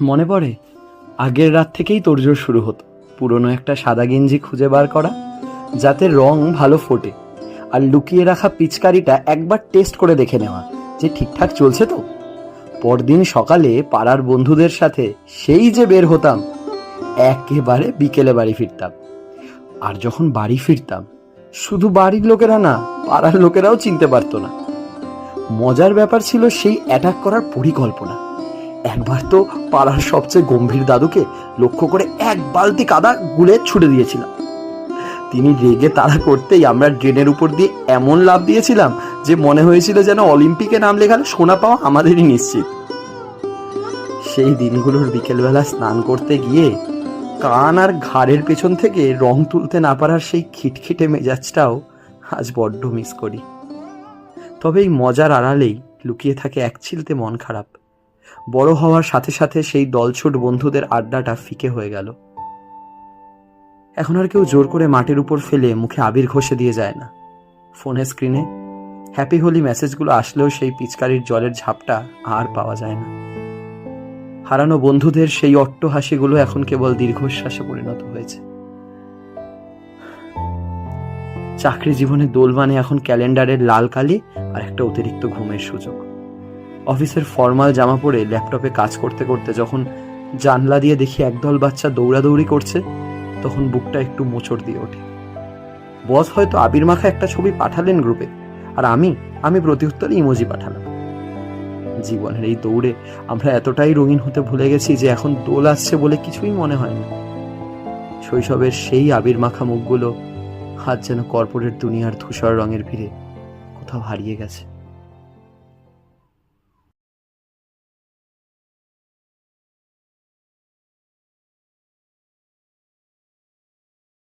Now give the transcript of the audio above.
মনে পড়ে আগের রাত থেকেই তোড়জোড় শুরু হতো। পুরনো একটা সাদা গেঞ্জি খুঁজে বার করা, যাতে রং ভালো ফোটে, আর লুকিয়ে রাখা পিচকারিটা একবার টেস্ট করে দেখে নেওয়া যে ঠিকঠাক চলছে তো। পরদিন সকালে পাড়ার বন্ধুদের সাথে সেই যে বের হতাম, একেবারে বিকেলে বাড়ি ফিরতাম। আর যখন বাড়ি ফিরতাম, শুধু বাড়ির লোকেরা না, পাড়ার লোকেরাও চিনতে পারতো না। মজার ব্যাপার ছিল সেই অ্যাটাক করার পরিকল্পনা। একবার তো পাড়ার সবচেয়ে গম্ভীর দাদুকে লক্ষ্য করে এক বালতি কাদা গুলে ছুড়ে দিয়েছিলাম। তিনি রেগে তাড়া করতেই আমরা ড্রেনের উপর দিয়ে এমন লাফ দিয়েছিলাম যে মনে হয়েছিল যেন অলিম্পিকে নাম লেখালে সোনা পাওয়া আমাদেরই নিশ্চিত। সেই দিনগুলোর বিকেলবেলা স্নান করতে গিয়ে কান আর ঘাড়ের পেছন থেকে রং তুলতে না পারার সেই খিটখিটে মেজাজটাও আজ বড্ড মিস করি। তবে এই মজার আড়ালেই লুকিয়ে থাকে এক চিলতে মন খারাপ। বড় হওয়ার সাথে সাথে সেই দলছুট বন্ধুদের আড্ডাটা ফিকে হয়ে গেল। এখন আর কেউ জোর করে মাটির উপর ফেলে মুখে আবির ঘষে দিয়ে যায় না। ফোনের স্ক্রিনে হ্যাপি হোলি মেসেজগুলো আসলেও সেই পিচকারির জলের ঝাপটা আর পাওয়া যায় না। হারানো বন্ধুদের সেই অট্ট হাসিগুলো এখন কেবল দীর্ঘশ্বাসে পরিণত হয়েছে। চাকরি জীবনে দোলবানে এখন ক্যালেন্ডারের লাল কালি আর একটা অতিরিক্ত ঘুমের সুযোগ। অফিসের ফর্মাল জামা পরে ল্যাপটপে কাজ করতে করতে যখন জানলা দিয়ে দেখি একদল বাচ্চা দৌড়াদৌড়ি করছে, তখন বুকটা একটু মোচড় দিয়ে ওঠে। বস হয়তো আবির মাখা একটা ছবি পাঠালেন গ্রুপে, আর আমি প্রত্যুত্তরে ইমোজি পাঠালাম। জীবনের এই দৌড়ে আমরা এতটাই রঙিন হতে ভুলে গেছি যে এখন দোল আসছে বলে কিছুই মনে হয় না। শৈশবের সেই আবির মাখা মুখগুলো আজ যেন কর্পোরেট দুনিয়ার ধূসর রঙের ভিড়ে কোথাও হারিয়ে গেছে।